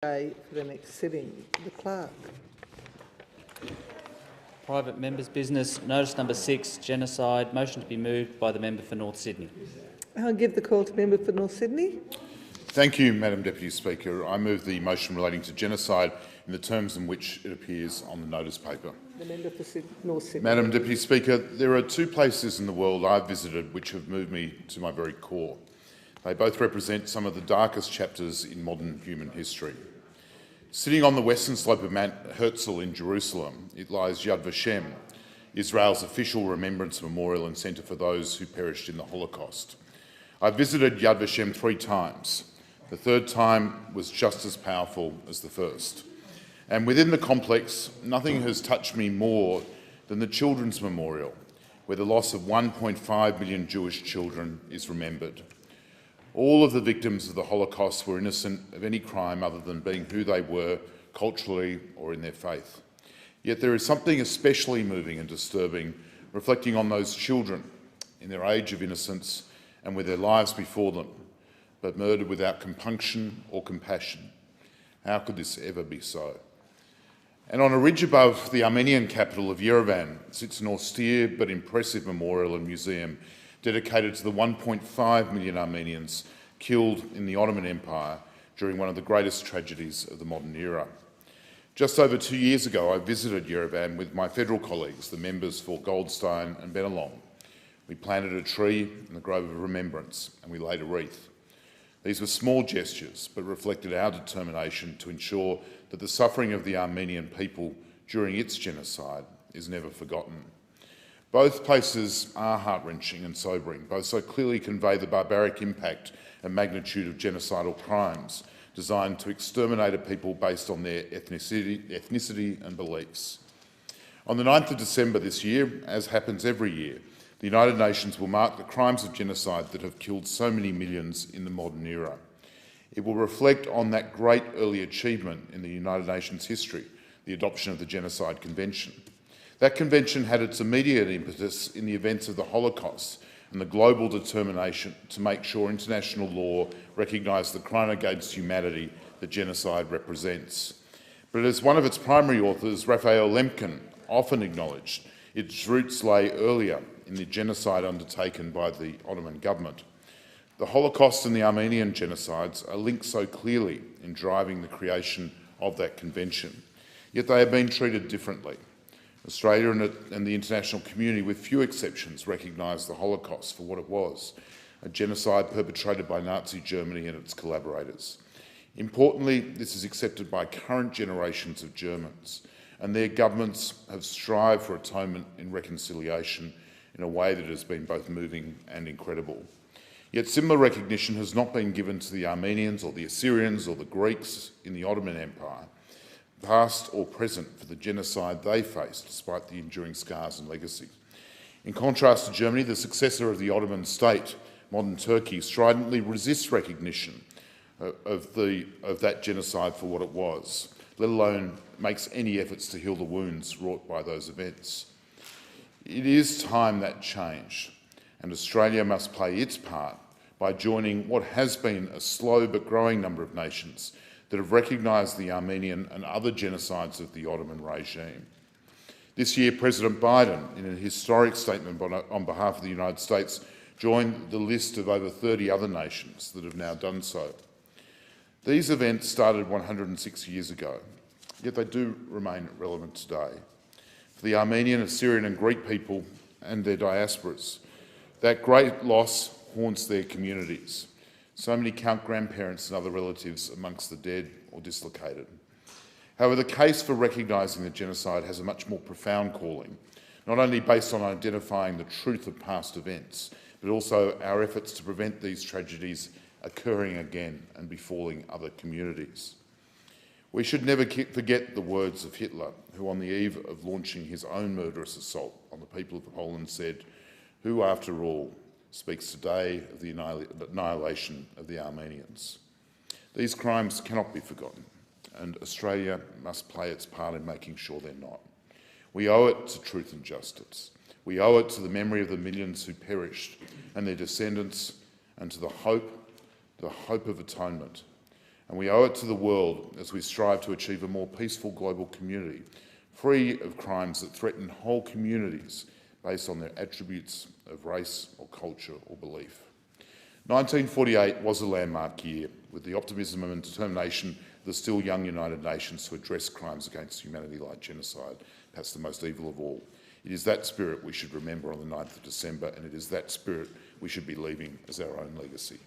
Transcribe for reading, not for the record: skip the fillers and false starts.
For the next sitting. The clerk. Private members' business. Notice number 6, genocide. Motion to be moved by the member for North Sydney. I'll give the call to member for North Sydney. Thank you, Madam Deputy Speaker. I move the motion relating to genocide in the terms in which it appears on the notice paper. The member for North Sydney. Madam Deputy Speaker, there are two places in the world I've visited which have moved me to my very core. They both represent some of the darkest chapters in modern human history. Sitting on the western slope of Mount Herzl in Jerusalem, it lies Yad Vashem, Israel's official remembrance memorial and centre for those who perished in the Holocaust. I visited Yad Vashem 3 times. The third time was just as powerful as the first. And within the complex, nothing has touched me more than the Children's Memorial, where the loss of 1.5 million Jewish children is remembered. All of the victims of the Holocaust were innocent of any crime other than being who they were culturally or in their faith. Yet there is something especially moving and disturbing reflecting on those children in their age of innocence and with their lives before them, but murdered without compunction or compassion. How could this ever be so? And on a ridge above the Armenian capital of Yerevan sits an austere but impressive memorial and museum dedicated to the 1.5 million Armenians killed in the Ottoman Empire during one of the greatest tragedies of the modern era. Just over 2 years ago, I visited Yerevan with my federal colleagues, the members for Goldstein and Bennelong. We planted a tree in the Grove of Remembrance and we laid a wreath. These were small gestures, but reflected our determination to ensure that the suffering of the Armenian people during its genocide is never forgotten. Both places are heart-wrenching and sobering. Both so clearly convey the barbaric impact and magnitude of genocidal crimes designed to exterminate a people based on their ethnicity and beliefs. On the 9th of December this year, as happens every year, the United Nations will mark the crimes of genocide that have killed so many millions in the modern era. It will reflect on that great early achievement in the United Nations history, the adoption of the Genocide Convention. That convention had its immediate impetus in the events of the Holocaust and the global determination to make sure international law recognised the crime against humanity that genocide represents. But as one of its primary authors, Raphael Lemkin, often acknowledged, its roots lay earlier in the genocide undertaken by the Ottoman government. The Holocaust and the Armenian genocides are linked so clearly in driving the creation of that convention, yet they have been treated differently. Australia and the international community, with few exceptions, recognised the Holocaust for what it was, a genocide perpetrated by Nazi Germany and its collaborators. Importantly, this is accepted by current generations of Germans, and their governments have strived for atonement and reconciliation in a way that has been both moving and incredible. Yet similar recognition has not been given to the Armenians or the Assyrians or the Greeks in the Ottoman Empire, past or present, for the genocide they faced despite the enduring scars and legacy. In contrast to Germany, the successor of the Ottoman state, modern Turkey, stridently resists recognition of that genocide for what it was, let alone makes any efforts to heal the wounds wrought by those events. It is time that changed, and Australia must play its part by joining what has been a slow but growing number of nations that have recognised the Armenian and other genocides of the Ottoman regime. This year, President Biden, in a historic statement on behalf of the United States, joined the list of over 30 other nations that have now done so. These events started 106 years ago, yet they do remain relevant today. For the Armenian, Assyrian and Greek people and their diasporas, that great loss haunts their communities. So many count grandparents and other relatives amongst the dead or dislocated. However, the case for recognising the genocide has a much more profound calling, not only based on identifying the truth of past events, but also our efforts to prevent these tragedies occurring again and befalling other communities. We should never forget the words of Hitler, who on the eve of launching his own murderous assault on the people of Poland said, "Who, after all, speaks today of the annihilation of the Armenians?" These crimes cannot be forgotten, and Australia must play its part in making sure they're not. We owe it to truth and justice. We owe it to the memory of the millions who perished and their descendants, and to the hope of atonement. and we owe it to the world as we strive to achieve a more peaceful global community, free of crimes that threaten whole communities based on their attributes of race or culture or belief. 1948 was a landmark year, with the optimism and determination of the still young United Nations to address crimes against humanity like genocide, perhaps the most evil of all. It is that spirit we should remember on the 9th of December, and it is that spirit we should be leaving as our own legacy.